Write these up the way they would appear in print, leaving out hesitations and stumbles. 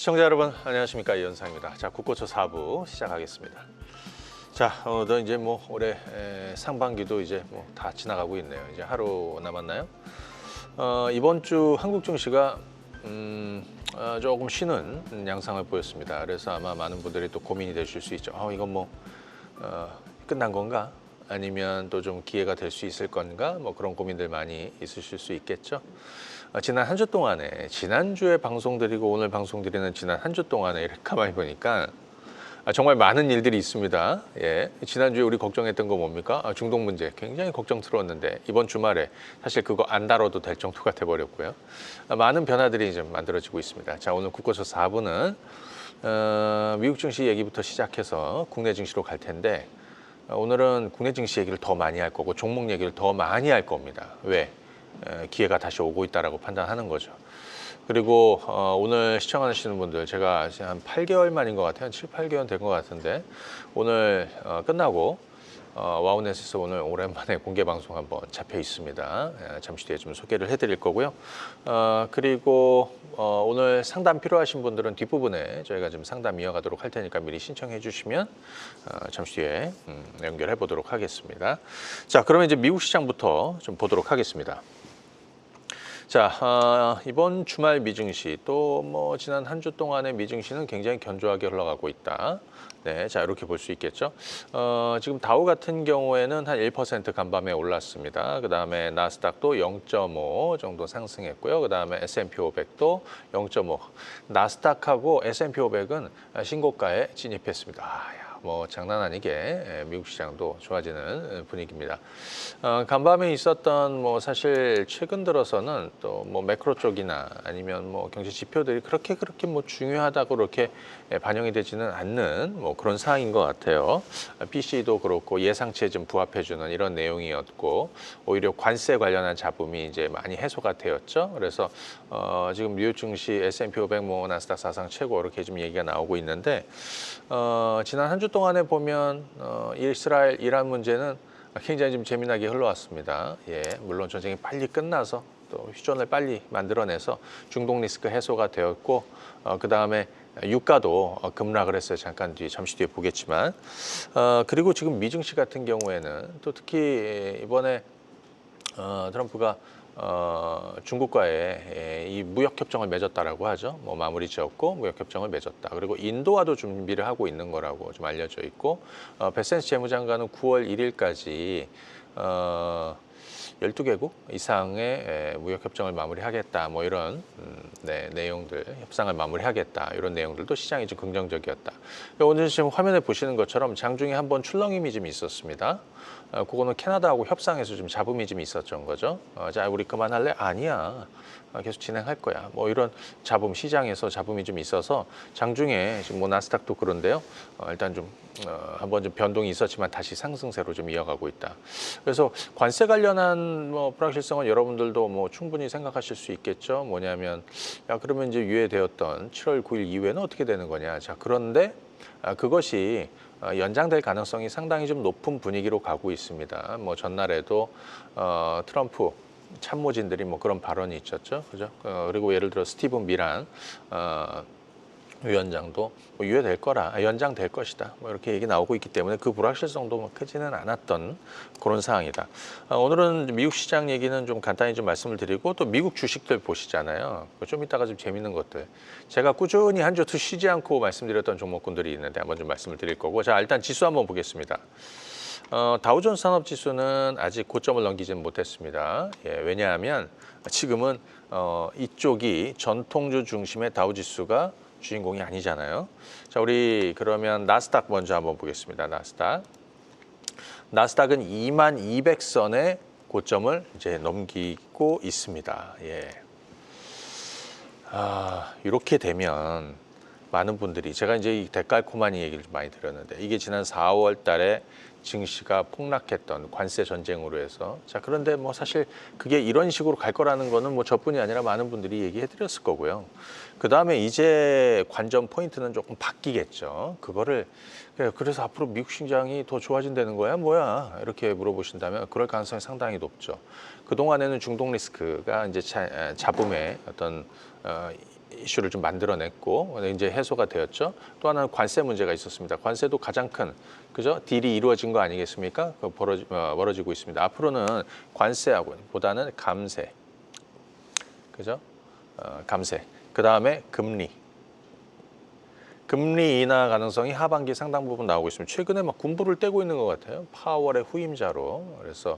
시청자 여러분 안녕하십니까, 이현상입니다. 자, 국고초 4부 시작하겠습니다. 자, 오늘도 이제 뭐 올해 상반기도 이제 뭐 다 지나가고 있네요. 이제 하루 남았나요? 이번 주 한국 증시가 조금 쉬는 양상을 보였습니다. 그래서 아마 많은 분들이 또 고민이 되실 수 있죠. 이건 뭐 끝난 건가? 아니면 또 좀 기회가 될 수 있을 건가? 뭐 그런 고민들 많이 있으실 수 있겠죠. 지난 한 주 동안에, 지난주에 방송 드리고 오늘 방송 드리는 지난 한 주 동안에 이렇게 가만히 보니까 정말 많은 일들이 있습니다. 예. 지난주에 우리 걱정했던 거 뭡니까? 중동 문제 굉장히 걱정스러웠는데 이번 주말에 사실 그거 안 다뤄도 될 정도가 돼버렸고요. 많은 변화들이 좀 만들어지고 있습니다. 자, 오늘 국고초 4부는 미국 증시 얘기부터 시작해서 국내 증시로 갈 텐데 오늘은 국내 증시 얘기를 더 많이 할 거고 종목 얘기를 더 많이 할 겁니다. 왜? 기회가 다시 오고 있다라고 판단하는 거죠. 그리고 오늘 시청하시는 분들, 제가 한 8개월 만인 것 같아요. 한 7, 8개월 된 것 같은데 오늘 끝나고 와우넷에서 오늘 오랜만에 공개 방송 한번 잡혀 있습니다. 잠시 뒤에 좀 소개를 해드릴 거고요. 그리고 오늘 상담 필요하신 분들은 뒷부분에 저희가 좀 상담 이어가도록 할 테니까 미리 신청해 주시면 잠시 뒤에 연결해 보도록 하겠습니다. 자, 그러면 이제 미국 시장부터 좀 보도록 하겠습니다. 자, 이번 주말 미증시 또 뭐 지난 한 주 동안의 미증시는 굉장히 견조하게 흘러가고 있다. 네, 자, 이렇게 볼 수 있겠죠. 지금 다우 같은 경우에는 한 1% 간밤에 올랐습니다. 그 다음에 나스닥도 0.5 정도 상승했고요. 그 다음에 S&P 500도 0.5. 나스닥하고 S&P 500은 신고가에 진입했습니다. 뭐 장난 아니게 미국 시장도 좋아지는 분위기입니다. 간밤에 있었던 뭐 사실 최근 들어서는 또 뭐 매크로 쪽이나 아니면 뭐 경제 지표들이 그렇게 뭐 중요하다고 그렇게 반영이 되지는 않는 뭐 그런 상황인 것 같아요. PC도 그렇고 예상치에 좀 부합해주는 이런 내용이었고 오히려 관세 관련한 잡음이 이제 많이 해소가 되었죠. 그래서 지금 뉴욕 증시 S&P 500 뭐 나스닥 사상 최고 이렇게 좀 얘기가 나오고 있는데 지난 한 주 동안에 보면 이스라엘 이란 문제는 굉장히 좀 재미나게 흘러왔습니다. 예, 물론 전쟁이 빨리 끝나서 또 휴전을 빨리 만들어내서 중동 리스크 해소가 되었고 그 다음에 유가도 급락을 했어요. 잠시 뒤에 보겠지만 그리고 지금 미증시 같은 경우에는 또 특히 이번에 트럼프가 중국과의 이 무역협정을 맺었다라고 하죠. 뭐 마무리 지었고 무역협정을 맺었다. 그리고 인도와도 준비를 하고 있는 거라고 좀 알려져 있고 베센스 재무장관은 9월 1일까지 12개국 이상의 무역협정을 마무리하겠다. 뭐 이런 내용들, 협상을 마무리하겠다. 이런 내용들도 시장이 좀 긍정적이었다. 오늘 지금 화면에 보시는 것처럼 장중에 한번 출렁임이 좀 있었습니다. 그거는 캐나다하고 협상에서 좀 잡음이 좀 있었던 거죠. 자, 우리 그만할래? 아니야. 계속 진행할 거야. 뭐 이런 잡음, 시장에서 잡음이 좀 있어서 장중에 지금 뭐 나스닥도 그런데요. 일단 좀 한번 좀 변동이 있었지만 다시 상승세로 좀 이어가고 있다. 그래서 관세 관련한 뭐 불확실성은 여러분들도 뭐 충분히 생각하실 수 있겠죠. 뭐냐면 그러면 이제 유예되었던 7월 9일 이후에는 어떻게 되는 거냐. 자, 그런데 그것이 연장될 가능성이 상당히 좀 높은 분위기로 가고 있습니다. 뭐 전날에도 트럼프 참모진들이 뭐 그런 발언이 있었죠, 그죠? 그리고 예를 들어 스티븐 미란 위원장도 뭐 유예될 거라, 연장될 것이다, 뭐 이렇게 얘기 나오고 있기 때문에 그 불확실성도 뭐 크지는 않았던 그런 상황이다. 오늘은 미국 시장 얘기는 좀 간단히 좀 말씀을 드리고 또 미국 주식들 보시잖아요. 좀 이따가 좀 재밌는 것들 제가 꾸준히 한 주 쉬지 않고 말씀드렸던 종목군들이 있는데 한번 좀 말씀을 드릴 거고, 자, 일단 지수 한번 보겠습니다. 다우존스 산업지수는 아직 고점을 넘기지는 못했습니다. 예, 왜냐하면 지금은 이쪽이 전통주 중심의 다우지수가 주인공이 아니잖아요. 자, 우리 그러면 나스닥 먼저 한번 보겠습니다. 나스닥은 2200선의 고점을 이제 넘기고 있습니다. 예. 이렇게 되면 많은 분들이, 제가 이제 이 데칼코마니 얘기를 좀 많이 드렸는데 이게 지난 4월 달에 증시가 폭락했던 관세 전쟁으로 해서, 자, 그런데 뭐 사실 그게 이런 식으로 갈 거라는 거는 뭐 저뿐이 아니라 많은 분들이 얘기해 드렸을 거고요. 그 다음에 이제 관전 포인트는 조금 바뀌겠죠. 그래서 앞으로 미국 시장이 더 좋아진다는 거야? 뭐야? 이렇게 물어보신다면 그럴 가능성이 상당히 높죠. 그동안에는 중동 리스크가 이제 잡음의 어떤 이슈를 좀 만들어냈고 이제 해소가 되었죠. 또 하나는 관세 문제가 있었습니다. 관세도 가장 큰 그죠? 딜이 이루어진 거 아니겠습니까? 벌어지고 있습니다. 앞으로는 관세하고 보다는 감세, 그죠? 감세. 그 다음에 금리. 금리 인하 가능성이 하반기 상당 부분 나오고 있습니다. 최근에 막 군부를 떼고 있는 것 같아요. 파월의 후임자로. 그래서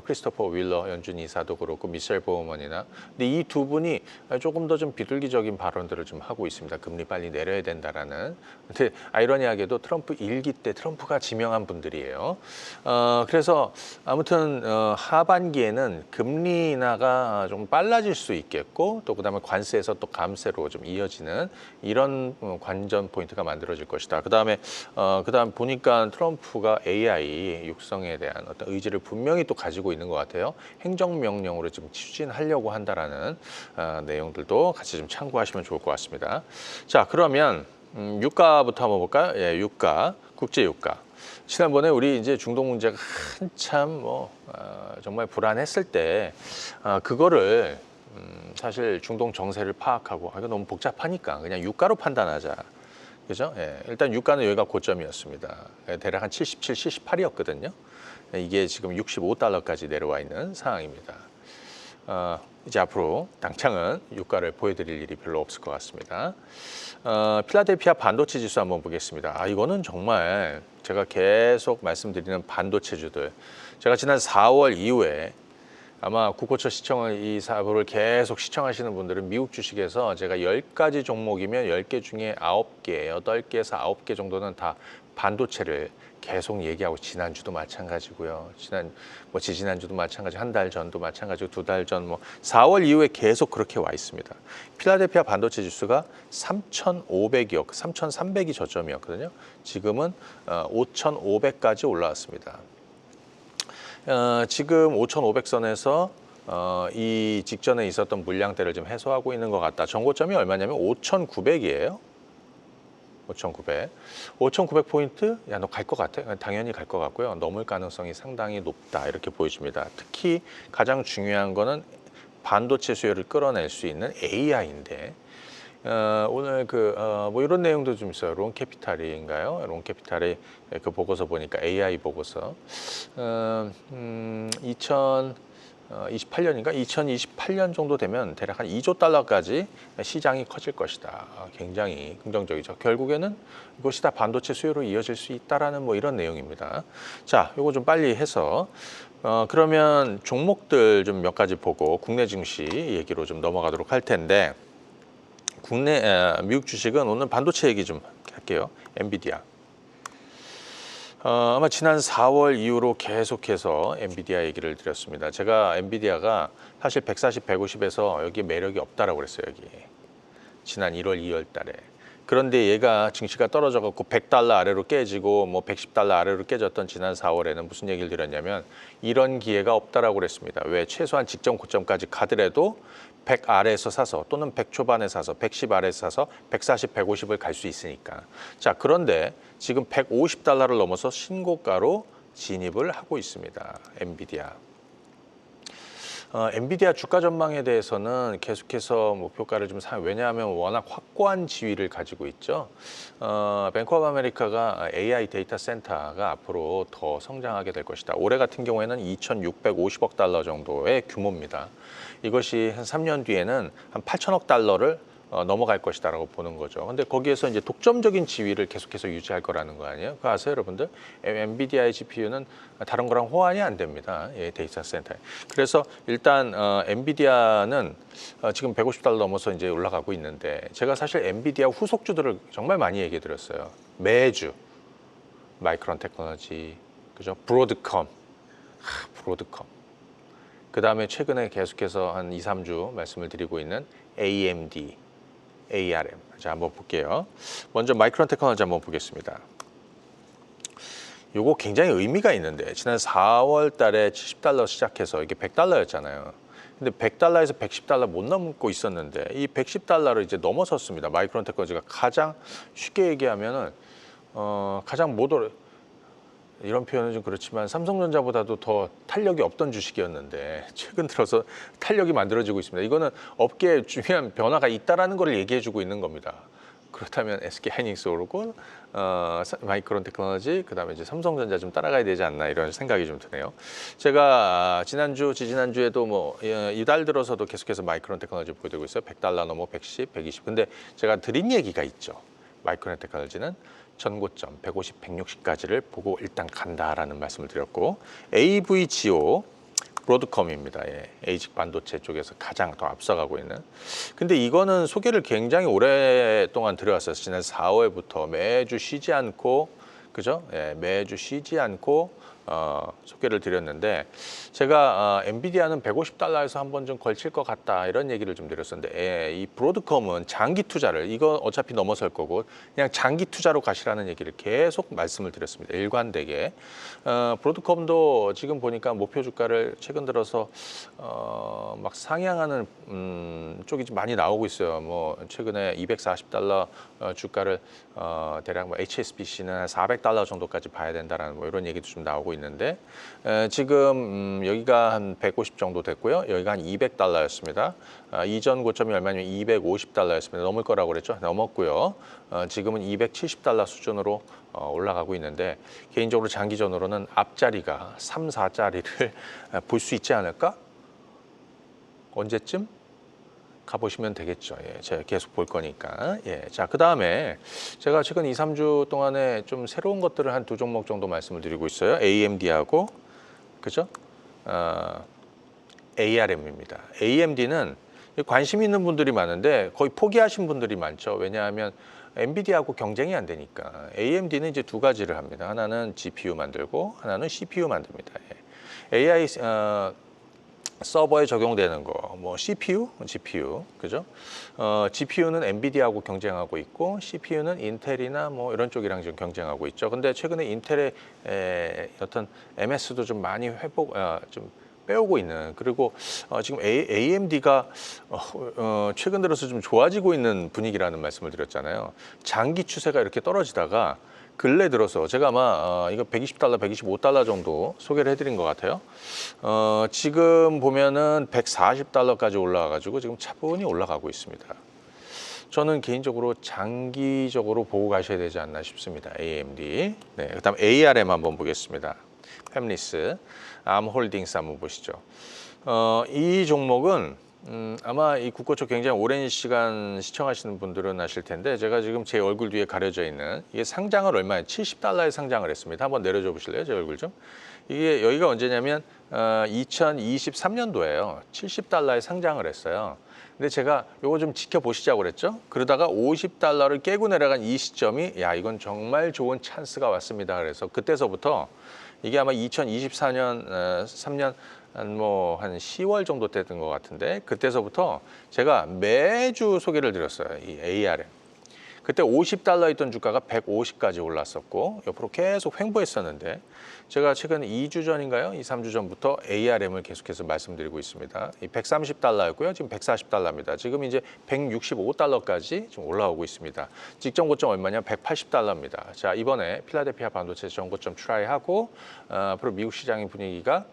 크리스토퍼 윌러 연준 이사도 그렇고 미셸 보우먼이나. 근데 이 두 분이 조금 더 좀 비둘기적인 발언들을 좀 하고 있습니다. 금리 빨리 내려야 된다라는. 근데 아이러니하게도 트럼프 일기 때 트럼프가 지명한 분들이에요. 그래서 아무튼 하반기에는 금리 인하가 좀 빨라질 수 있겠고 또 그다음에 관세에서 또 감세로 좀 이어지는 이런 관전 포인트가 만들어질 것이다. 그다음 보니까 트럼프가 AI 육성에 대한 어떤 의지를 분명히 또 가지고 있는 것 같아요. 행정명령으로 좀 추진하려고 한다라는 내용들도 같이 좀 참고하시면 좋을 것 같습니다. 자, 그러면 유가부터 한번 볼까요? 예, 유가, 국제 유가. 지난번에 우리 이제 중동 문제가 한참 정말 불안했을 때 그거를 사실 중동 정세를 파악하고 이거 너무 복잡하니까 그냥 유가로 판단하자. 그죠? 예, 일단 유가는 여기가 고점이었습니다. 대략 한 77, 78이었거든요. 이게 지금 65달러까지 내려와 있는 상황입니다. 이제 앞으로 당장은 유가를 보여드릴 일이 별로 없을 것 같습니다. 필라델피아 반도체 지수 한번 보겠습니다. 이거는 정말 제가 계속 말씀드리는 반도체주들. 제가 지난 4월 이후에 아마 국고처 시청을 이 사업을 계속 시청하시는 분들은 미국 주식에서 제가 10가지 종목이면 10개 중에 9개, 8개에서 9개 정도는 다 반도체를 계속 얘기하고 지난주도 마찬가지고요. 지지난주도 마찬가지, 한 달 전도 마찬가지고 2달 전 4월 이후에 계속 그렇게 와 있습니다. 필라델피아 반도체 지수가 3,500이었고 3,300이 저점이었거든요. 지금은 5,500까지 올라왔습니다. 지금 5,500선에서 이 직전에 있었던 물량대를 좀 해소하고 있는 것 같다. 정고점이 얼마냐면 5,900이에요. 5,900. 5,900포인트? 야, 너 갈 것 같아? 당연히 갈 것 같고요. 넘을 가능성이 상당히 높다. 이렇게 보여집니다. 특히 가장 중요한 거는 반도체 수요를 끌어낼 수 있는 AI인데 오늘 이런 내용도 좀 있어요. 론캐피탈인가요? 론캐피탈의 그 보고서 보니까 AI 보고서 2028년인가 2028년 정도 되면 대략 한 2조 달러까지 시장이 커질 것이다. 굉장히 긍정적이죠. 결국에는 이것이 다 반도체 수요로 이어질 수 있다라는 이런 내용입니다. 자, 이거 좀 빨리 해서 그러면 종목들 좀 몇 가지 보고 국내 증시 얘기로 좀 넘어가도록 할 텐데. 미국 주식은 오늘 반도체 얘기 좀 할게요. 엔비디아. 아마 지난 4월 이후로 계속해서 엔비디아 얘기를 드렸습니다. 제가 엔비디아가 사실 140, 150에서 여기 매력이 없다라고 그랬어요. 여기 지난 1월, 2월 달에. 그런데 얘가 증시가 떨어져갖고 100달러 아래로 깨지고 110달러 아래로 깨졌던 지난 4월에는 무슨 얘기를 드렸냐면 이런 기회가 없다라고 그랬습니다. 왜? 최소한 직전 고점까지 가더라도 100 아래에서 사서 또는 100 초반에 사서 110 아래에서 사서 140, 150을 갈 수 있으니까. 자, 그런데 지금 150달러를 넘어서 신고가로 진입을 하고 있습니다. 엔비디아. 엔비디아 주가 전망에 대해서는 계속해서 목표가를 좀 왜냐하면 워낙 확고한 지위를 가지고 있죠. 뱅크 오브 아메리카가 AI 데이터 센터가 앞으로 더 성장하게 될 것이다. 올해 같은 경우에는 2,650억 달러 정도의 규모입니다. 이것이 한 3년 뒤에는 한 8천억 달러를 넘어갈 것이다라고 보는 거죠. 근데 거기에서 이제 독점적인 지위를 계속해서 유지할 거라는 거 아니에요? 그거 아세요, 여러분들? 엔비디아의 GPU는 다른 거랑 호환이 안 됩니다. 데이터 센터에. 그래서 일단 엔비디아는 지금 150달러 넘어서 이제 올라가고 있는데 제가 사실 엔비디아 후속주들을 정말 많이 얘기해 드렸어요. 매주 마이크론 테크놀로지, 그죠? 브로드컴. 그 다음에 최근에 계속해서 한 2, 3주 말씀을 드리고 있는 AMD, ARM. 자, 한번 볼게요. 먼저 마이크론 테크놀로지 한번 보겠습니다. 요거 굉장히 의미가 있는데 지난 4월 달에 70달러 시작해서 이게 100달러였잖아요. 근데 100달러에서 110달러 못 넘고 있었는데 이 110달러를 이제 넘어섰습니다. 마이크론 테크놀로지가 가장 쉽게 얘기하면은 가장 이런 표현은 좀 그렇지만 삼성전자보다도 더 탄력이 없던 주식이었는데 최근 들어서 탄력이 만들어지고 있습니다. 이거는 업계에 중요한 변화가 있다라는 걸 얘기해주고 있는 겁니다. 그렇다면 SK 하이닉스 오르고 마이크론 테크놀로지 그다음에 이제 삼성전자 좀 따라가야 되지 않나 이런 생각이 좀 드네요. 제가 지난주, 지지난주에도 뭐 이달 들어서도 계속해서 마이크론 테크놀로지 보여드리고 있어요. 100달러 넘어 110, 120. 근데 제가 드린 얘기가 있죠. 마이크론 테크놀로지는 전고점 150, 160까지를 보고 일단 간다라는 말씀을 드렸고 AVGO 브로드컴입니다. 예, 에이직 반도체 쪽에서 가장 더 앞서가고 있는. 근데 이거는 소개를 굉장히 오랫동안 드려왔어요. 지난 4월부터 매주 쉬지 않고, 그죠? 예, 매주 쉬지 않고 소개를 드렸는데 제가 엔비디아는 150달러에서 한번 좀 걸칠 것 같다 이런 얘기를 좀 드렸었는데 이 브로드컴은 장기 투자를 이거 어차피 넘어설 거고 그냥 장기 투자로 가시라는 얘기를 계속 말씀을 드렸습니다. 일관되게 브로드컴도 지금 보니까 목표 주가를 최근 들어서 막 상향하는 쪽이 좀 많이 나오고 있어요. 뭐 최근에 240달러 주가를 대략 뭐 HSBC는 한 400달러 정도까지 봐야 된다라는 뭐 이런 얘기도 좀 나오고 있는데 지금 여기가 한 150 정도 됐고요. 여기가 한 200달러였습니다. 이전 고점이 얼마냐면 250달러였습니다. 넘을 거라고 그랬죠. 넘었고요. 지금은 270달러 수준으로 올라가고 있는데 개인적으로 장기전으로는 앞자리가 3, 4자리를 볼 수 있지 않을까? 언제쯤? 가보시면 되겠죠. 예, 제가 계속 볼 거니까. 예, 자, 그 다음에 제가 최근 2, 3주 동안에 좀 새로운 것들을 한 2종목 정도 말씀을 드리고 있어요. AMD하고, 그죠? ARM입니다. AMD는 관심 있는 분들이 많은데 거의 포기하신 분들이 많죠. 왜냐하면 엔비디아하고 경쟁이 안 되니까. AMD는 이제 두 가지를 합니다. 하나는 GPU 만들고 하나는 CPU 만듭니다. 예. AI 서버에 적용되는 거, 뭐 CPU, GPU, 그죠? GPU는 엔비디아하고 경쟁하고 있고 CPU는 인텔이나 뭐 이런 쪽이랑 지금 경쟁하고 있죠. 근데 최근에 인텔의 어떤 MS도 좀 많이 좀 빼오고 있는 그리고 지금 AMD가 최근 들어서 좀 좋아지고 있는 분위기라는 말씀을 드렸잖아요. 장기 추세가 이렇게 떨어지다가 근래 들어서 제가 아마 이거 120달러, 125달러 정도 소개를 해드린 것 같아요. 지금 보면은 140달러까지 올라와가지고 지금 차분히 올라가고 있습니다. 저는 개인적으로 장기적으로 보고 가셔야 되지 않나 싶습니다. AMD. 네, 그다음 ARM 한번 보겠습니다. 팹리스, 암홀딩스 한번 보시죠. 이 종목은 아마 이 국고초 굉장히 오랜 시간 시청하시는 분들은 아실 텐데 제가 지금 제 얼굴 뒤에 가려져 있는 이게 상장을 얼마에 70달러에 상장을 했습니다. 한번 내려줘 보실래요? 제 얼굴 좀. 이게 여기가 언제냐면 2023년도에요. 70달러에 상장을 했어요. 근데 제가 요거 좀 지켜보시자고 그랬죠. 그러다가 50달러를 깨고 내려간 이 시점이 야 이건 정말 좋은 찬스가 왔습니다. 그래서 그때서부터 이게 아마 2024년 3년 한 10월 정도 됐던 것 같은데 그때서부터 제가 매주 소개를 드렸어요. 이 ARM. 그때 50달러 있던 주가가 150까지 올랐었고 옆으로 계속 횡보했었는데 제가 최근 2주 전인가요? 2, 3주 전부터 ARM을 계속해서 말씀드리고 있습니다. 이 130달러였고요. 지금 140달러입니다. 지금 이제 165달러까지 좀 올라오고 있습니다. 직전 고점 얼마냐? 180달러입니다. 자, 이번에 필라델피아 반도체 전고점 트라이하고 앞으로 미국 시장의 분위기가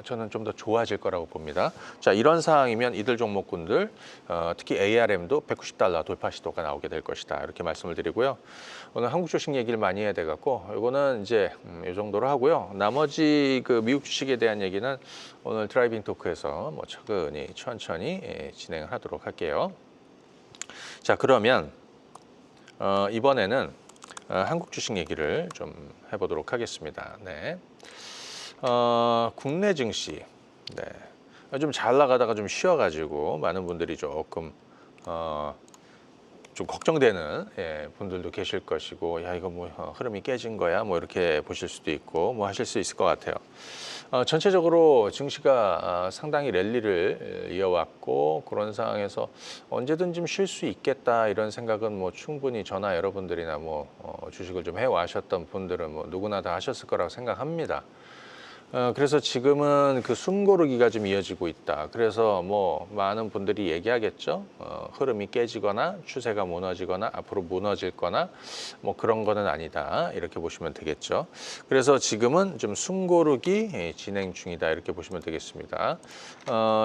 저는 좀 더 좋아질 거라고 봅니다. 자, 이런 상황이면 이들 종목군들 특히 ARM도 190달러 돌파 시도가 나오게 될 것이다. 이렇게 말씀을 드리고요. 오늘 한국 주식 얘기를 많이 해야 돼 갖고 이거는 이제 이 정도로 하고요. 나머지 그 미국 주식에 대한 얘기는 오늘 드라이빙 토크에서 뭐 차근히 천천히 진행을 하도록 할게요. 자, 그러면 이번에는 한국 주식 얘기를 좀 해보도록 하겠습니다. 네. 국내 증시, 네. 좀 잘 나가다가 좀 쉬어가지고 많은 분들이 조금 좀 걱정되는 분들도 계실 것이고, 야 이거 뭐 흐름이 깨진 거야, 뭐 이렇게 보실 수도 있고, 뭐 하실 수 있을 것 같아요. 전체적으로 증시가 상당히 랠리를 이어왔고 그런 상황에서 언제든 좀 쉴 수 있겠다 이런 생각은 뭐 충분히 저나 여러분들이나 뭐 주식을 좀 해와셨던 분들은 뭐 누구나 다 하셨을 거라고 생각합니다. 그래서 지금은 그 숨고르기가 좀 이어지고 있다. 그래서 뭐 많은 분들이 얘기하겠죠. 흐름이 깨지거나 추세가 무너지거나 앞으로 무너질 거나 뭐 그런 거는 아니다. 이렇게 보시면 되겠죠. 그래서 지금은 좀 숨고르기 진행 중이다. 이렇게 보시면 되겠습니다.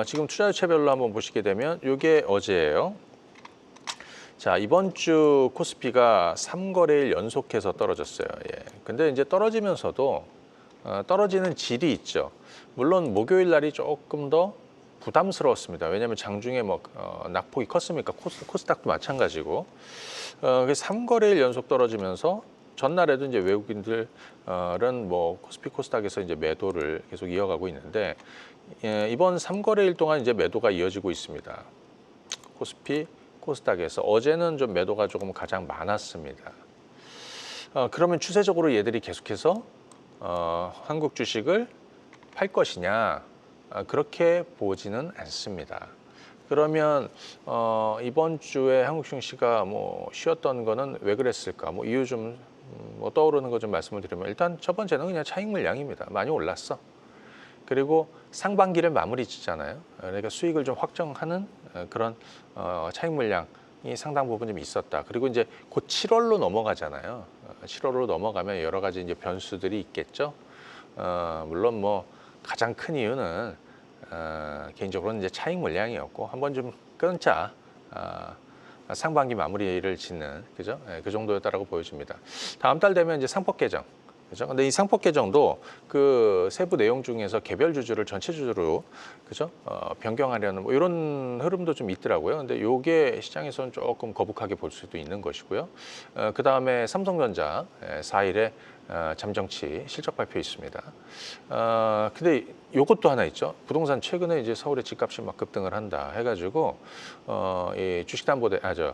지금 투자주체별로 한번 보시게 되면 이게 어제예요. 자, 이번 주 코스피가 3거래일 연속해서 떨어졌어요. 예. 근데 이제 떨어지면서도 떨어지는 질이 있죠. 물론 목요일 날이 조금 더 부담스러웠습니다. 왜냐하면 장중에 뭐 낙폭이 컸으니까 코스닥도 마찬가지고. 그래서 3거래일 연속 떨어지면서 전날에도 이제 외국인들은 뭐 코스피 코스닥에서 이제 매도를 계속 이어가고 있는데 이번 3거래일 동안 이제 매도가 이어지고 있습니다. 코스피 코스닥에서 어제는 좀 매도가 조금 가장 많았습니다. 그러면 추세적으로 얘들이 계속해서 한국 주식을 팔 것이냐 그렇게 보지는 않습니다. 그러면 이번 주에 한국 증시가 뭐 쉬었던 거는 왜 그랬을까? 뭐 이유 좀 뭐 떠오르는 거 좀 말씀을 드리면 일단 첫 번째는 그냥 차익 물량입니다. 많이 올랐어. 그리고 상반기를 마무리 짓잖아요. 그러니까 수익을 좀 확정하는 그런 차익 물량이 상당 부분 좀 있었다. 그리고 이제 곧 7월로 넘어가잖아요. 7월로 넘어가면 여러 가지 이제 변수들이 있겠죠. 물론 뭐 가장 큰 이유는 개인적으로는 이제 차익 물량이었고 한번 좀 끊자. 상반기 마무리를 짓는 그죠? 그 정도였다라고 보여집니다. 다음 달 되면 이제 상법 개정. 그죠? 근데 이 상법 개정도 그 세부 내용 중에서 개별 주주를 전체 주주로 그죠? 변경하려는 뭐 이런 흐름도 좀 있더라고요. 근데 요게 시장에서는 조금 거북하게 볼 수도 있는 것이고요. 그 다음에 삼성전자 4일에 잠정치 실적 발표 있습니다. 근데 요것도 하나 있죠. 부동산 최근에 이제 서울의 집값이 막 급등을 한다 해가지고 이 주택담보대출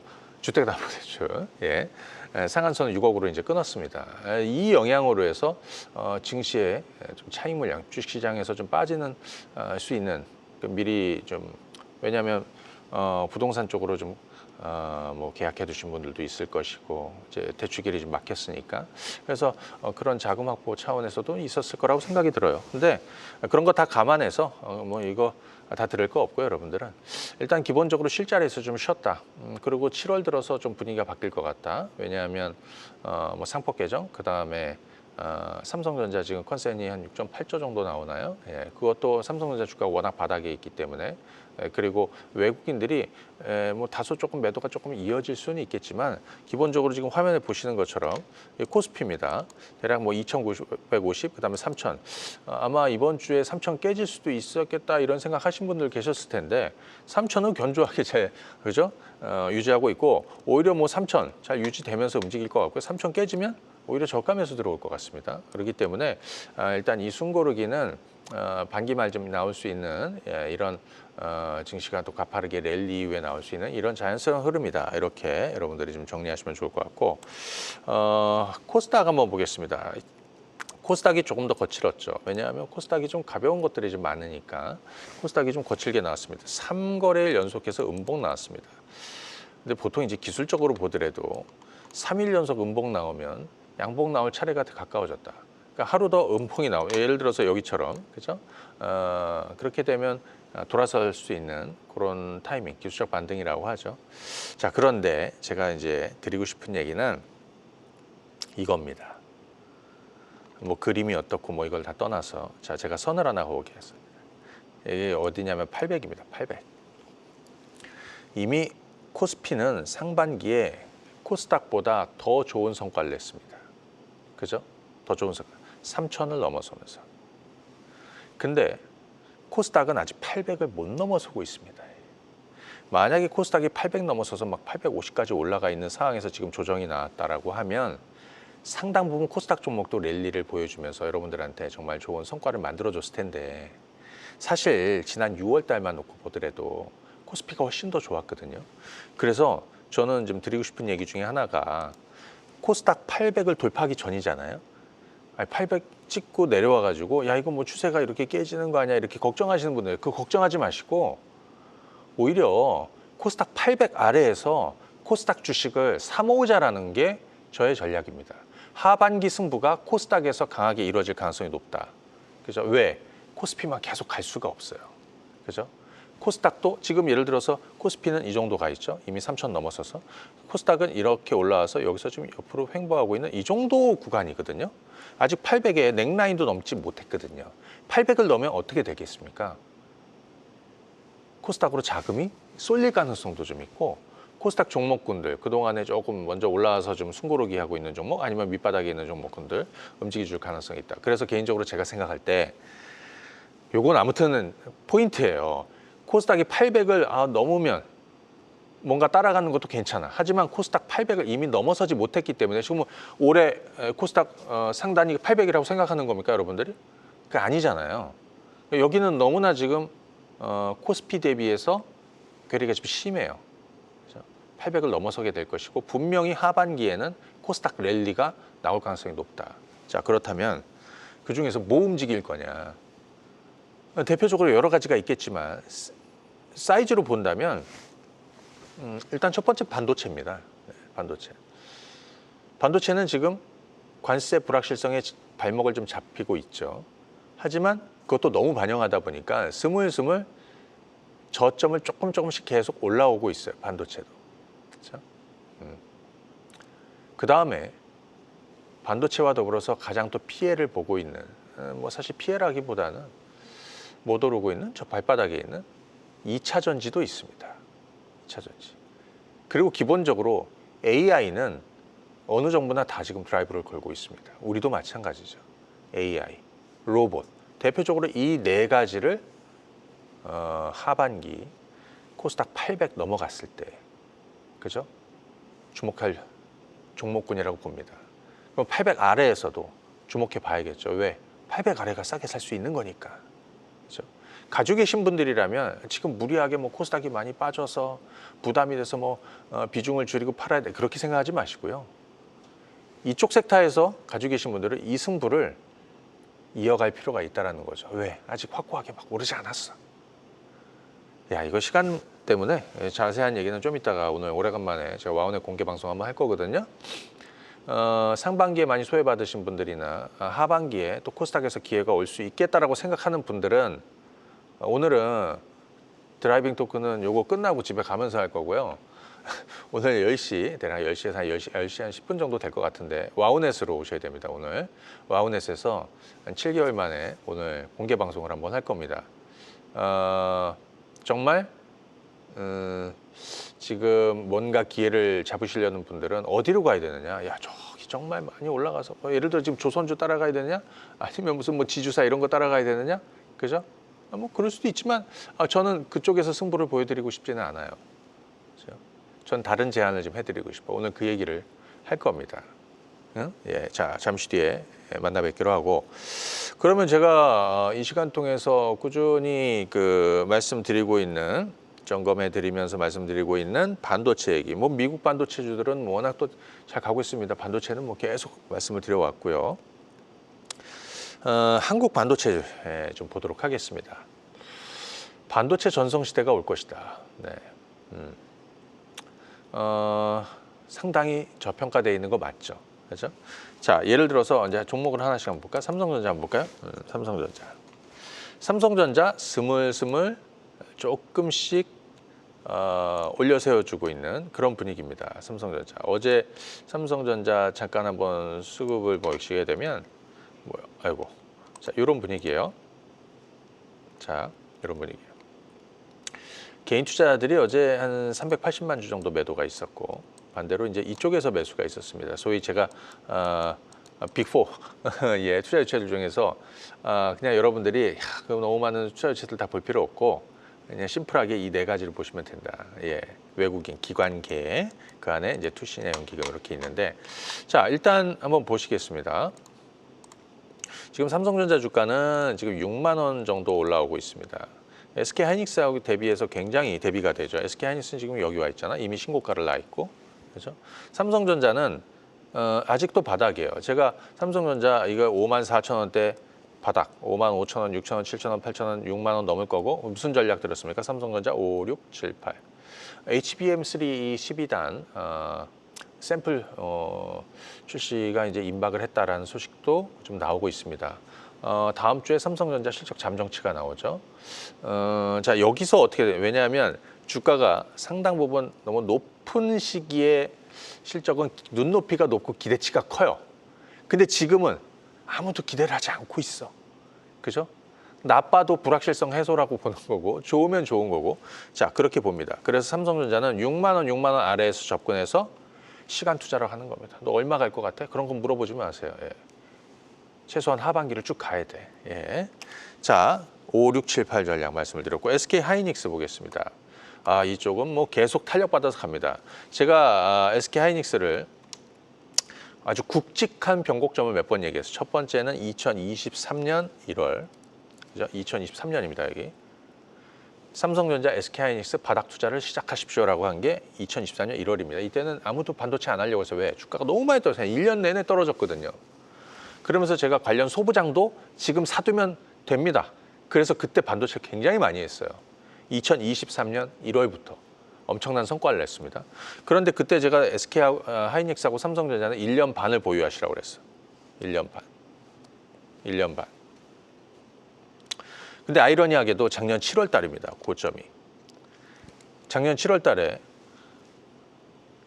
상한선을 6억으로 이제 끊었습니다. 이 영향으로 해서 증시에 좀 차익 물량, 주식시장에서 좀 빠지는 수 있는 미리 좀 왜냐하면 부동산 쪽으로 좀 뭐 계약해 두신 분들도 있을 것이고 이제 대출길이 좀 막혔으니까 그래서 그런 자금 확보 차원에서도 있었을 거라고 생각이 들어요. 근데 그런 거 다 감안해서 뭐 이거 다 들을 거 없고요, 여러분들은 일단 기본적으로 실자리에서 좀 쉬었다. 그리고 7월 들어서 좀 분위기가 바뀔 것 같다. 왜냐하면 뭐 상법 개정 그 다음에 삼성전자 지금 컨센이 한 6.8조 정도 나오나요? 예, 그것도 삼성전자 주가가 워낙 바닥에 있기 때문에 그리고 외국인들이 뭐 다소 조금 매도가 조금 이어질 수는 있겠지만 기본적으로 지금 화면에 보시는 것처럼 코스피입니다. 대략 뭐 2,950, 그다음에 3,000. 아마 이번 주에 3,000 깨질 수도 있었겠다 이런 생각하신 분들 계셨을 텐데 3,000은 견조하게 잘 그죠? 유지하고 있고 오히려 뭐 3,000 잘 유지되면서 움직일 것 같고요. 3,000 깨지면 오히려 저가면서 들어올 것 같습니다. 그렇기 때문에 일단 이 숨고르기는 반기 말 좀 나올 수 있는 이런 증시가 또 가파르게 랠리 이후에 나올 수 있는 이런 자연스러운 흐름이다. 이렇게 여러분들이 좀 정리하시면 좋을 것 같고 코스닥 한번 보겠습니다. 코스닥이 조금 더 거칠었죠. 왜냐하면 코스닥이 좀 가벼운 것들이 좀 많으니까 코스닥이 좀 거칠게 나왔습니다. 3거래일 연속해서 음봉 나왔습니다. 근데 보통 이제 기술적으로 보더라도 3일 연속 음봉 나오면 양봉 나올 차례가 더 가까워졌다. 그러니까 하루 더 음봉이 예를 들어서 여기처럼 그죠? 그렇게 되면 돌아설 수 있는 그런 타이밍, 기술적 반등이라고 하죠. 자, 그런데 제가 이제 드리고 싶은 얘기는 이겁니다. 뭐 그림이 어떻고 뭐 이걸 다 떠나서 자, 제가 선을 하나 그어보겠습니다. 이게 어디냐면 800입니다. 800. 이미 코스피는 상반기에 코스닥보다 더 좋은 성과를 냈습니다. 그죠? 더 좋은 성과. 3,000을 넘어서면서. 근데 코스닥은 아직 800을 못 넘어서고 있습니다. 만약에 코스닥이 800 넘어서서 막 850까지 올라가 있는 상황에서 지금 조정이 나왔다라고 하면 상당 부분 코스닥 종목도 랠리를 보여주면서 여러분들한테 정말 좋은 성과를 만들어줬을 텐데 사실 지난 6월 달만 놓고 보더라도 코스피가 훨씬 더 좋았거든요. 그래서 저는 좀 드리고 싶은 얘기 중에 하나가 코스닥 800을 돌파하기 전이잖아요. 800 찍고 내려와가지고 야 이거 뭐 추세가 이렇게 깨지는 거 아니야 이렇게 걱정하시는 분들 그거 걱정하지 마시고 오히려 코스닥 800 아래에서 코스닥 주식을 사모으자라는 게 저의 전략입니다. 하반기 승부가 코스닥에서 강하게 이루어질 가능성이 높다. 그죠? 왜? 코스피만 계속 갈 수가 없어요. 그죠? 코스닥도 지금 예를 들어서 코스피는 이 정도 가 있죠. 이미 3,000 넘어서서. 코스닥은 이렇게 올라와서 여기서 지금 옆으로 횡보하고 있는 이 정도 구간이거든요. 아직 800에 넥라인도 넘지 못했거든요. 800을 넘으면 어떻게 되겠습니까? 코스닥으로 자금이 쏠릴 가능성도 좀 있고, 코스닥 종목군들, 그동안에 조금 먼저 올라와서 좀 숨고르기 하고 있는 종목, 아니면 밑바닥에 있는 종목군들 움직여 줄 가능성이 있다. 그래서 개인적으로 제가 생각할 때 요건 아무튼 포인트예요. 코스닥이 800을 넘으면 뭔가 따라가는 것도 괜찮아. 하지만 코스닥 800을 이미 넘어서지 못했기 때문에 지금 올해 코스닥 상단이 800이라고 생각하는 겁니까, 여러분들이? 그게 아니잖아요. 여기는 너무나 지금 코스피 대비해서 괴리가 좀 심해요. 800을 넘어서게 될 것이고, 분명히 하반기에는 코스닥 랠리가 나올 가능성이 높다. 자, 그렇다면 그중에서 뭐 움직일 거냐? 대표적으로 여러 가지가 있겠지만 사이즈로 본다면 일단 첫 번째 반도체입니다. 반도체. 반도체는 지금 관세 불확실성에 발목을 좀 잡히고 있죠. 하지만 그것도 너무 반영하다 보니까 스물스물 저점을 조금씩 계속 올라오고 있어요. 반도체도. 그렇죠? 그 다음에 반도체와 더불어서 가장 또 피해를 보고 있는, 뭐 사실 피해라기보다는 못 오르고 있는 저 발바닥에 있는 2차 전지도 있습니다. 2차 전지. 그리고 기본적으로 AI는 어느 정부나 다 지금 드라이브를 걸고 있습니다. 우리도 마찬가지죠. AI, 로봇. 대표적으로 이 네 가지를 하반기 코스닥 800 넘어갔을 때, 그죠? 주목할 종목군이라고 봅니다. 그럼 800 아래에서도 주목해 봐야겠죠. 왜? 800 아래가 싸게 살 수 있는 거니까. 그렇죠? 가지고 계신 분들이라면 지금 무리하게 뭐 코스닥이 많이 빠져서 부담이 돼서 뭐 비중을 줄이고 팔아야 돼, 그렇게 생각하지 마시고요. 이쪽 섹터에서 가지고 계신 분들은 이 승부를 이어갈 필요가 있다는 거죠. 왜? 아직 확고하게 막 오르지 않았어. 야, 이거 시간 때문에 자세한 얘기는 좀 이따가 오늘 오래간만에 제가 와운의 공개 방송 한번 할 거거든요. 상반기에 많이 소외받으신 분들이나 하반기에 또 코스닥에서 기회가 올 수 있겠다라고 생각하는 분들은 오늘은 드라이빙 토크는 요거 끝나고 집에 가면서 할 거고요. 오늘 10시, 대략 10시에서 한 10시 한 10분 정도 될 것 같은데 와우넷으로 오셔야 됩니다. 오늘 와우넷에서 한 7개월 만에 오늘 공개 방송을 한번 할 겁니다. 정말 지금 뭔가 기회를 잡으시려는 분들은 어디로 가야 되느냐? 야, 저기 정말 많이 올라가서 예를 들어 지금 조선주 따라가야 되느냐? 아니면 무슨 뭐 지주사 이런 거 따라가야 되느냐? 그죠? 뭐 그럴 수도 있지만 저는 그쪽에서 승부를 보여드리고 싶지는 않아요. 그죠? 전 다른 제안을 좀 해드리고 싶어. 오늘 그 얘기를 할 겁니다. 응? 예, 자, 잠시 뒤에 만나 뵙기로 하고, 그러면 제가 이 시간 통해서 꾸준히 말씀드리고 있는, 점검해 드리면서 말씀드리고 있는 반도체 얘기. 뭐 미국 반도체주들은 워낙 또 잘 가고 있습니다. 반도체는 뭐 계속 말씀을 드려왔고요. 한국 반도체 좀 보도록 하겠습니다. 반도체 전성 시대가 올 것이다. 네. 상당히 저평가되어 있는 거 맞죠? 그렇죠? 자, 예를 들어서 이제 종목을 하나씩 한번 볼까? 삼성전자 한번 볼까요? 삼성전자 스물스물 조금씩 올려 세워주고 있는 그런 분위기입니다. 삼성전자. 어제 삼성전자 잠깐 한번 수급을 보시게 되면 아이고, 자, 이런 분위기예요. 자, 이런 분위기예요. 개인 투자자들이 어제 한 380만 주 정도 매도가 있었고, 반대로 이제 이쪽에서 매수가 있었습니다. 소위 제가 빅4 예, 투자 유치들 중에서 그냥 여러분들이 너무 많은 투자 유치들 다 볼 필요 없고 그냥 심플하게 이 네 가지를 보시면 된다. 예, 외국인 기관계 그 안에 이제 투시 내용 기금 이렇게 있는데, 자, 일단 한번 보시겠습니다. 지금 삼성전자 주가는 지금 6만 원 정도 올라오고 있습니다. SK 하이닉스하고 대비해서 굉장히 대비가 되죠. SK 하이닉스는 지금 여기 와 있잖아. 이미 신고가를 나 있고, 그렇죠? 삼성전자는 아직도 바닥이에요. 제가 삼성전자 이거 54,000원대 바닥, 55,000원, 6,000원, 7,000원, 8,000원, 6만 원 넘을 거고, 무슨 전략 들었습니까? 삼성전자 5, 6, 7, 8. HBM3 12단 샘플 출시가 이제 임박을 했다라는 소식도 좀 나오고 있습니다. 다음 주에 삼성전자 실적 잠정치가 나오죠. 자, 여기서 어떻게 돼요? 왜냐하면 주가가 상당 부분 너무 높은 시기에 실적은 눈높이가 높고 기대치가 커요. 근데 지금은 아무도 기대를 하지 않고 있어. 그죠? 나빠도 불확실성 해소라고 보는 거고 좋으면 좋은 거고. 자, 그렇게 봅니다. 그래서 삼성전자는 6만 원 아래에서 접근해서 시간 투자를 하는 겁니다. 너 얼마 갈 것 같아? 그런 건 물어보지 마세요. 예. 최소한 하반기를 쭉 가야 돼. 예. 자, 5, 6, 7, 8 전략 말씀을 드렸고 SK 하이닉스 보겠습니다. 이쪽은 뭐 계속 탄력받아서 갑니다. 제가 SK 하이닉스를 아주 굵직한 변곡점을 몇 번 얘기했어요. 첫 번째는 2023년 1월, 그죠? 2023년입니다, 여기. 삼성전자, SK하이닉스 바닥 투자를 시작하십시오라고 한 게 2024년 1월입니다. 이때는 아무도 반도체 안 하려고 해서 왜? 주가가 너무 많이 떨어져서 1년 내내 떨어졌거든요. 그러면서 제가 관련 소부장도 지금 사두면 됩니다. 그래서 그때 반도체 굉장히 많이 했어요. 2023년 1월부터 엄청난 성과를 냈습니다. 그런데 그때 제가 SK하이닉스하고 삼성전자는 1년 반을 보유하시라고 그랬어요. 1년 반. 1년 반. 근데 아이러니하게도 작년 7월 달입니다. 고점이. 작년 7월 달에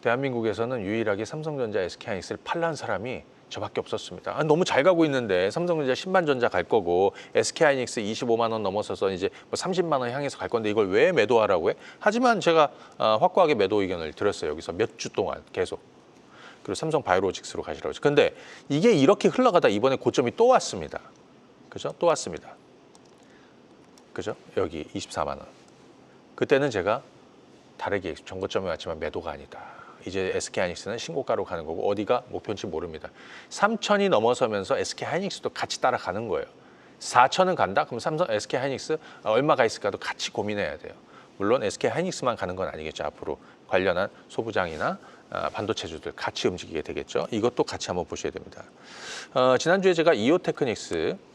대한민국에서는 유일하게 삼성전자, SK하이닉스를 팔란 사람이 저밖에 없었습니다. 너무 잘 가고 있는데 삼성전자 10만 전자 갈 거고 SK하이닉스 25만 원 넘어서서 이제 뭐 30만 원 향해서 갈 건데 이걸 왜 매도하라고 해? 하지만 제가 확고하게 매도 의견을 드렸어요. 여기서 몇 주 동안 계속. 그리고 삼성 바이오로직스로 가시라고 했죠. 근데 이게 이렇게 흘러가다 이번에 고점이 또 왔습니다. 그죠? 또 왔습니다. 그죠? 여기 24만 원. 그때는 제가 다르게 전고점에 왔지만 매도가 아니다. 이제 SK하이닉스는 신고가로 가는 거고 어디가 목표인지 모릅니다. 3천이 넘어서면서 SK하이닉스도 같이 따라가는 거예요. 4천은 간다? 그럼 삼성 SK하이닉스 얼마가 있을까도 같이 고민해야 돼요. 물론 SK하이닉스만 가는 건 아니겠죠. 앞으로 관련한 소부장이나 반도체주들 같이 움직이게 되겠죠. 이것도 같이 한번 보셔야 됩니다. 지난주에 제가 이오테크닉스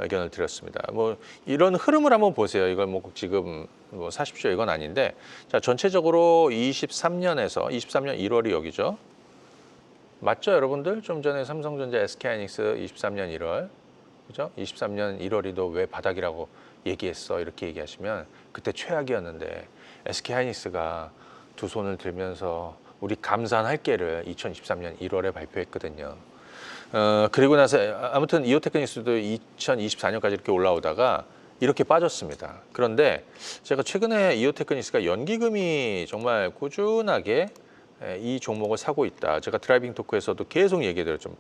의견을 드렸습니다. 뭐 이런 흐름을 한번 보세요. 이걸 뭐 지금 뭐 사십시오 이건 아닌데, 자 전체적으로 23년에서 23년 1월이 여기죠. 맞죠, 여러분들? 좀 전에 삼성전자, SK하이닉스 23년 1월, 그죠? 23년 1월이 너 왜 바닥이라고 얘기했어? 이렇게 얘기하시면 그때 최악이었는데 SK하이닉스가 두 손을 들면서 우리 감산할게를 2023년 1월에 발표했거든요. 그리고 나서 아무튼 이오테크닉스도 2024년까지 이렇게 올라오다가 이렇게 빠졌습니다. 그런데 제가 최근에 이오테크닉스가 연기금이 정말 꾸준하게 이 종목을 사고 있다. 제가 드라이빙 토크에서도 계속 얘기해드렸죠.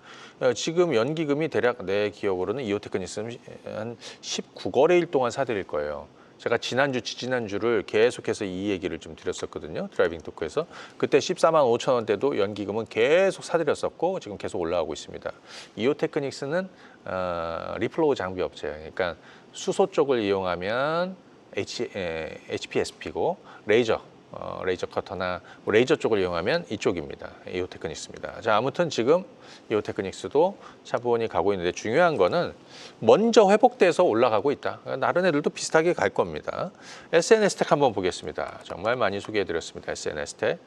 지금 연기금이 대략 내 기억으로는 이오테크닉스는 한 19거래일 동안 사들일 거예요. 제가 지난주, 지지난주를 계속해서 이 얘기를 좀 드렸었거든요. 드라이빙 토크에서. 그때 14만 5천 원대도 연기금은 계속 사들였었고 지금 계속 올라가고 있습니다. 이오테크닉스는 리플로우 장비 업체, 그러니까 수소 쪽을 이용하면 HPSP고 레이저 커터나 레이저 쪽을 이용하면 이쪽입니다. 이오테크닉스입니다. 자, 아무튼 지금 이오테크닉스도 차분히 가고 있는데 중요한 거는 먼저 회복돼서 올라가고 있다. 다른 애들도 비슷하게 갈 겁니다. SNS텍 한번 보겠습니다. 정말 많이 소개해드렸습니다. SNS텍.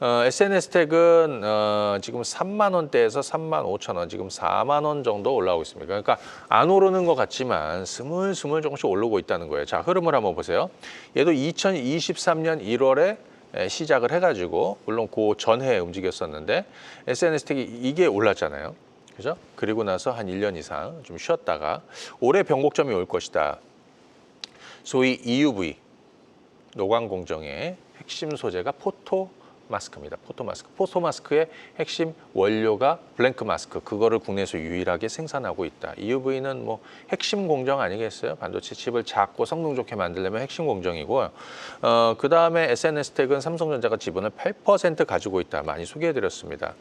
SNS텍은 지금 3만 원대에서 3만 5천 원, 지금 4만 원 정도 올라오고 있습니다. 그러니까 안 오르는 것 같지만 스물스물 조금씩 오르고 있다는 거예요. 자, 흐름을 한번 보세요. 얘도 2023년 1월에 시작을 해가지고 물론 그 전해에 움직였었는데 SNS텍이 이게 올랐잖아요. 그죠? 그리고 나서 한 1년 이상 좀 쉬었다가 올해 변곡점이 올 것이다. 소위 EUV 노광 공정의 핵심 소재가 포토 마스크입니다. 포토 마스크의 핵심 원료가 블랭크 마스크, 그거를 국내에서 유일하게 생산하고 있다. EUV는 뭐 핵심 공정 아니겠어요? 반도체 칩을 작고 성능 좋게 만들려면 핵심 공정이고요. 그 다음에 SNS텍은 삼성전자가 지분을 8% 가지고 있다. 많이 소개해드렸습니다.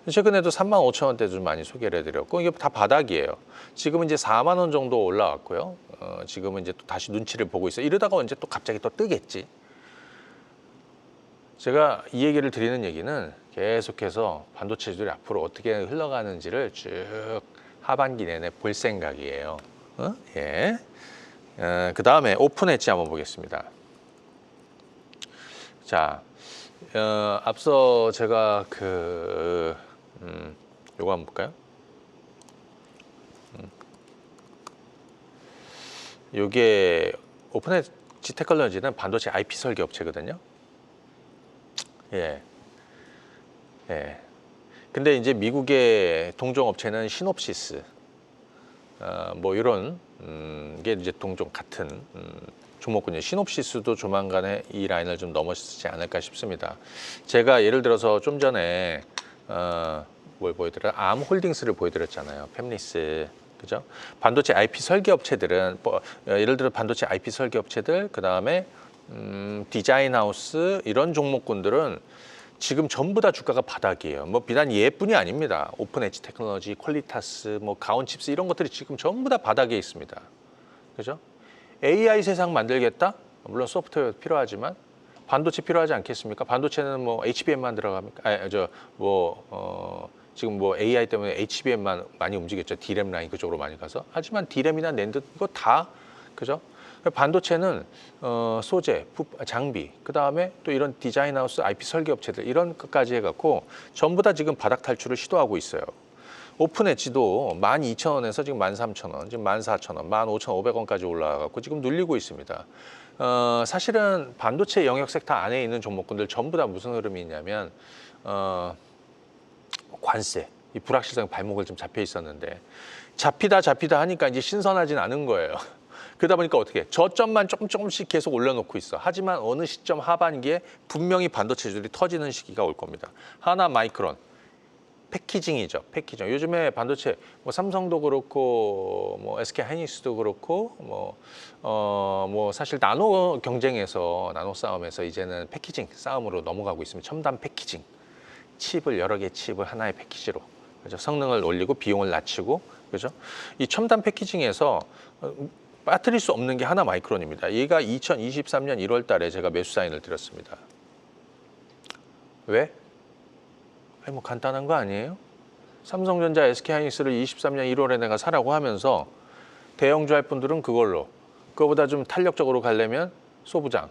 최근에도 3만 5천 원대 좀 많이 소개를 해드렸고 이게 다 바닥이에요. 지금은 이제 4만 원 정도 올라왔고요. 지금은 이제 또 다시 눈치를 보고 있어요. 이러다가 언제 또 갑자기 또 뜨겠지. 제가 이 얘기를 드리는 얘기는 계속해서 반도체들이 앞으로 어떻게 흘러가는지를 쭉 하반기 내내 볼 생각이에요. 예. 그 다음에 오픈 엣지 한번 보겠습니다. 자, 앞서 제가 요거 한번 볼까요? 요게 오픈엣지 테크놀로지는 반도체 IP 설계 업체거든요. 예. 예. 근데 이제 미국의 동종 업체는 시놉시스, 뭐 이런 게 이제 동종 같은 종목군요. 시놉시스도 조만간에 이 라인을 좀 넘어서지 않을까 싶습니다. 제가 예를 들어서 좀 전에 뭘 보여드려? 암홀딩스를 보여드렸잖아요. 팹리스. 그죠? 반도체 IP 설계 업체들은 예를 들어 반도체 IP 설계 업체들, 그다음에 디자인 하우스 이런 종목군들은 지금 전부 다 주가가 바닥이에요. 뭐 비단 얘뿐이 아닙니다. 오픈 엣지 테크놀로지, 퀄리타스, 뭐 가온칩스 이런 것들이 지금 전부 다 바닥에 있습니다. 그죠? AI 세상 만들겠다? 물론 소프트웨어 필요하지만 반도체 필요하지 않겠습니까? 반도체는 뭐 HBM만 들어갑니까? 지금 뭐 AI 때문에 HBM만 많이 움직였죠. D램 라인 그쪽으로 많이 가서. 하지만 D램이나 낸드 이거 다 그죠? 반도체는 소재, 장비, 그 다음에 또 이런 디자인하우스, IP 설계 업체들 이런 것까지 해갖고 전부 다 지금 바닥 탈출을 시도하고 있어요. 오픈 엣지도 12,000원에서 지금 13,000원, 지금 14,000원, 15,500원까지 올라가고 지금 눌리고 있습니다. 사실은 반도체 영역 섹터 안에 있는 종목군들 전부 다 무슨 흐름이 있냐면 관세, 이 불확실성 발목을 좀 잡혀 있었는데 잡히다 하니까 이제 신선하진 않은 거예요. 그러다 보니까 어떻게 저점만 조금씩 계속 올려놓고 있어. 하지만 어느 시점 하반기에 분명히 반도체들이 터지는 시기가 올 겁니다. 하나 마이크론. 패키징이죠. 패키징. 요즘에 반도체 뭐 삼성도 그렇고 뭐 SK 하이닉스도 그렇고 뭐 사실 나노 경쟁에서 나노 싸움에서 이제는 패키징 싸움으로 넘어가고 있습니다. 첨단 패키징. 칩을 여러 개 칩을 하나의 패키지로. 그죠? 성능을 올리고 비용을 낮추고 그죠? 이 첨단 패키징에서 빠뜨릴 수 없는 게 하나 마이크론입니다. 얘가 2023년 1월 달에 제가 매수 사인을 드렸습니다. 왜? 아니 뭐 간단한 거 아니에요? 삼성전자, SK하이닉스를 23년 1월에 내가 사라고 하면서 대형주 할 분들은 그거보다 좀 탄력적으로 가려면 소부장,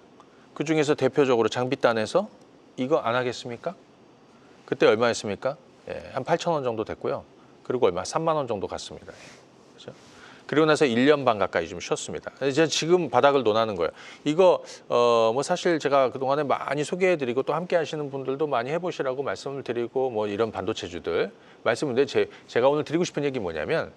그중에서 대표적으로 장비단에서 이거 안 하겠습니까? 그때 얼마였습니까? 예, 한 8,000원 정도 됐고요. 그리고 얼마? 3만 원 정도 갔습니다. 그렇죠? 그리고 나서 1년 반 가까이 좀 쉬었습니다. 이제 지금 바닥을 논하는 거예요. 이거 뭐 사실 제가 그동안에 많이 소개해드리고 또 함께 하시는 분들도 많이 해보시라고 말씀을 드리고 뭐 이런 반도체주들 말씀을 드리는데 제가 오늘 드리고 싶은 얘기 뭐냐면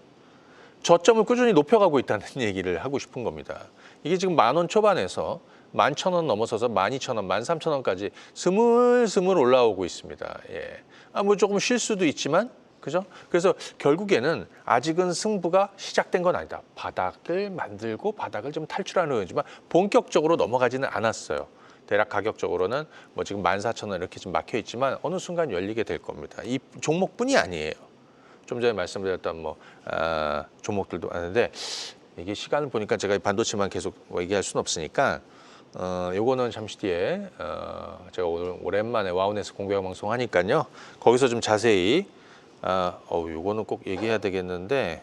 저점을 꾸준히 높여가고 있다는 얘기를 하고 싶은 겁니다. 이게 지금 10,000원 초반에서 11,000원 넘어서서 12,000원, 13,000원까지 스물스물 올라오고 있습니다. 예. 뭐 조금 쉴 수도 있지만 그죠? 그래서 결국에는 아직은 승부가 시작된 건 아니다. 바닥을 만들고 바닥을 좀 탈출하는 거지만 본격적으로 넘어가지는 않았어요. 대략 가격적으로는 뭐 지금 14,000원 이렇게 좀 막혀 있지만 어느 순간 열리게 될 겁니다. 이 종목뿐이 아니에요. 좀 전에 말씀드렸던 종목들도 많은데 이게 시간을 보니까 제가 반도체만 계속 얘기할 수는 없으니까 요거는 잠시 뒤에 제가 오늘 오랜만에 와우넷에서 공개 방송 하니까요. 거기서 좀 자세히 요거는 꼭 얘기해야 되겠는데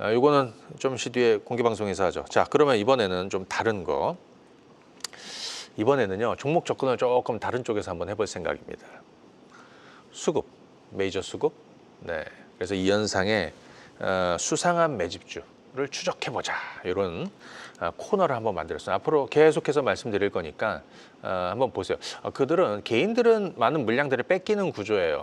요거는 좀시 뒤에 공개 방송에서 하죠. 자, 그러면 이번에는 좀 다른 거. 이번에는요. 종목 접근을 조금 다른 쪽에서 한번 해볼 생각입니다. 수급, 메이저 수급. 네. 그래서 이 현상에 수상한 매집주를 추적해보자. 이런 코너를 한번 만들었어요. 앞으로 계속해서 말씀드릴 거니까 한번 보세요. 개인들은 많은 물량들을 뺏기는 구조예요.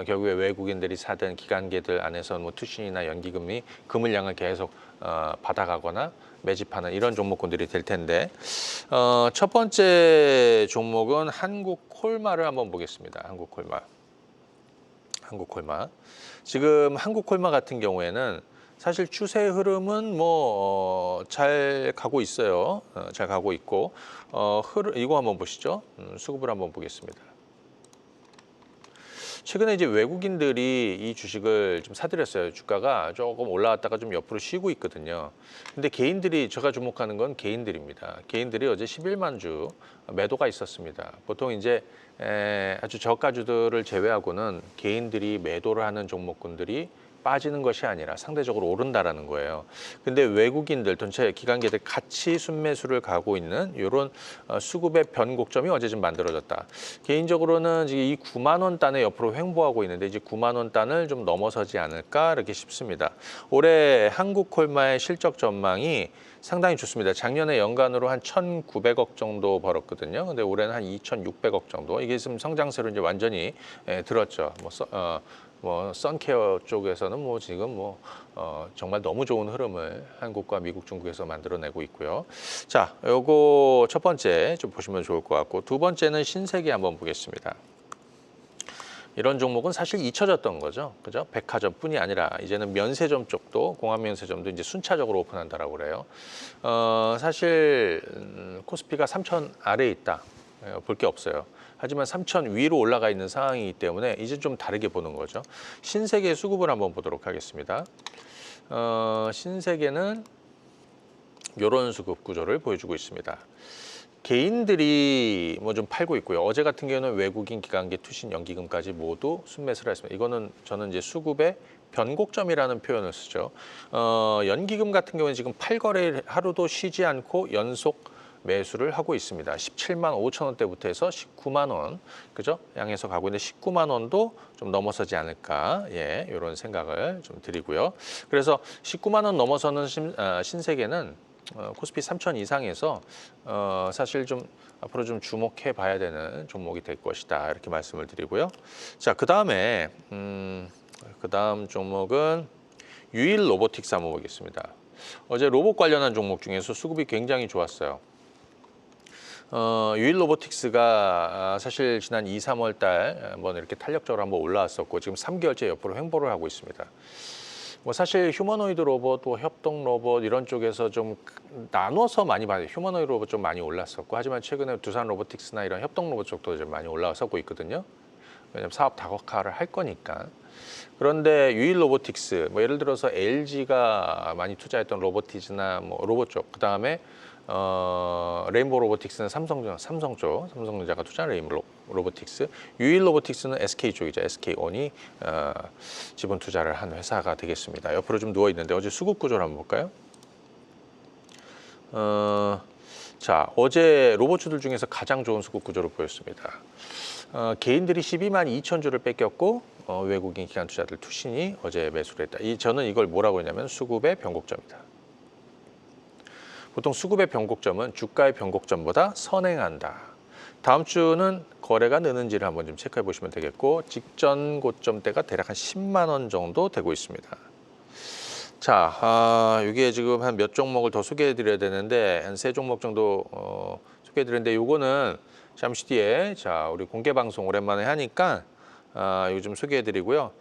결국에 외국인들이 사든 기관계들 안에서 뭐 투신이나 연기금이 그 물량을 계속 받아가거나 매집하는 이런 종목군들이 될 텐데 첫 번째 종목은 한국콜마를 한번 보겠습니다. 한국콜마. 지금 한국콜마 같은 경우에는 사실 추세 흐름은 잘 가고 있어요. 잘 가고 있고 이거 한번 보시죠. 수급을 한번 보겠습니다. 최근에 이제 외국인들이 이 주식을 좀 사들였어요. 주가가 조금 올라왔다가 좀 옆으로 쉬고 있거든요. 근데 제가 주목하는 건 개인들입니다. 개인들이 어제 11만 주 매도가 있었습니다. 보통 이제 아주 저가주들을 제외하고는 개인들이 매도를 하는 종목군들이 빠지는 것이 아니라 상대적으로 오른다라는 거예요. 근데 외국인들 전체 기관계들 같이 순매수를 가고 있는 이런 수급의 변곡점이 어제 좀 만들어졌다. 개인적으로는 지금 이 9만 원 단에 옆으로 횡보하고 있는데 이제 9만 원 단을 좀 넘어서지 않을까 이렇게 싶습니다. 올해 한국콜마의 실적 전망이 상당히 좋습니다. 작년에 연간으로 한 1,900억 정도 벌었거든요. 근데 올해는 한 2,600억 정도. 이게 지금 성장세로 이제 완전히 들었죠. 뭐 선케어 쪽에서는 뭐 지금 정말 너무 좋은 흐름을 한국과 미국, 중국에서 만들어내고 있고요. 자, 요거 첫 번째 좀 보시면 좋을 것 같고 두 번째는 신세계 한번 보겠습니다. 이런 종목은 사실 잊혀졌던 거죠. 그죠? 백화점뿐이 아니라 이제는 면세점 쪽도 공항 면세점도 이제 순차적으로 오픈한다라고 그래요. 사실 코스피가 3천 아래에 있다. 볼 게 없어요. 하지만 3천 위로 올라가 있는 상황이기 때문에 이제 좀 다르게 보는 거죠. 신세계 수급을 한번 보도록 하겠습니다. 신세계는 이런 수급 구조를 보여주고 있습니다. 개인들이 뭐 좀 팔고 있고요. 어제 같은 경우는 외국인 기관계 투신 연기금까지 모두 순매수를 했습니다. 이거는 저는 이제 수급의 변곡점이라는 표현을 쓰죠. 연기금 같은 경우는 지금 8거래 하루도 쉬지 않고 연속 매수를 하고 있습니다. 17만 5천 원대부터 해서 19만 원, 그죠? 양에서 가고 있는데 19만 원도 좀 넘어서지 않을까, 예, 이런 생각을 좀 드리고요. 그래서 19만 원 넘어서는 신세계는 코스피 3천 이상에서 사실 좀 앞으로 좀 주목해 봐야 되는 종목이 될 것이다 이렇게 말씀을 드리고요. 자, 그다음에 그다음 종목은 유일 로보틱스 한번 보겠습니다. 어제 로봇 관련한 종목 중에서 수급이 굉장히 좋았어요. 유일 로보틱스가 사실 지난 2, 3월 달 한번 이렇게 탄력적으로 한번 올라왔었고 지금 3개월째 옆으로 횡보를 하고 있습니다. 뭐 사실 휴머노이드 로봇, 또 협동 로봇 이런 쪽에서 좀 나눠서 많이 봐요. 휴머노이드 로봇 좀 많이 올랐었고 하지만 최근에 두산 로보틱스나 이런 협동 로봇 쪽도 좀 많이 올라서고 있거든요. 왜냐하면 사업 다각화를 할 거니까. 그런데 유일 로보틱스, 뭐 예를 들어서 LG가 많이 투자했던 로보티즈나 뭐 로봇 쪽, 그 다음에 레인보우 로보틱스는 삼성전자가 투자한 레인보우 로보틱스, 유일 로보틱스는 SK 쪽이죠. SK온이 지분 투자를 한 회사가 되겠습니다. 옆으로 좀 누워 있는데 어제 수급 구조를 한번 볼까요? 자, 어제 로봇주들 중에서 가장 좋은 수급 구조를 보였습니다. 개인들이 12만 2천 주를 뺏겼고 외국인 기관 투자들 투신이 어제 매수를 했다. 저는 이걸 뭐라고 했냐면 수급의 변곡점이다. 보통 수급의 변곡점은 주가의 변곡점보다 선행한다. 다음 주는 거래가 느는지를 한번 좀 체크해 보시면 되겠고 직전 고점대가 대략 한 10만 원 정도 되고 있습니다. 자, 이게 지금 한 몇 종목을 더 소개해 드려야 되는데 한 3종목 정도 소개해 드렸는데 요거는 잠시 뒤에 자 우리 공개 방송 오랜만에 하니까 이거 좀 소개해 드리고요.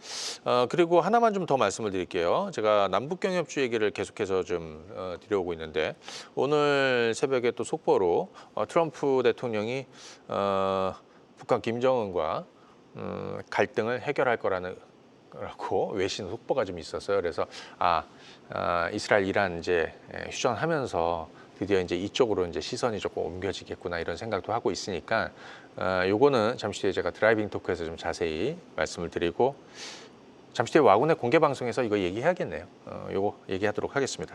그리고 하나만 좀 더 말씀을 드릴게요. 제가 남북경협주 얘기를 계속해서 좀 드려오고 있는데 오늘 새벽에 또 속보로 트럼프 대통령이 북한 김정은과 갈등을 해결할 거라고 외신 속보가 좀 있었어요. 그래서 이스라엘 이란 이제 휴전하면서 드디어 이제 이쪽으로 이제 시선이 조금 옮겨지겠구나 이런 생각도 하고 있으니까 요거는 잠시 뒤에 제가 드라이빙 토크에서 좀 자세히 말씀을 드리고 잠시 뒤에 와군의 공개 방송에서 이거 얘기해야겠네요. 요거 얘기하도록 하겠습니다.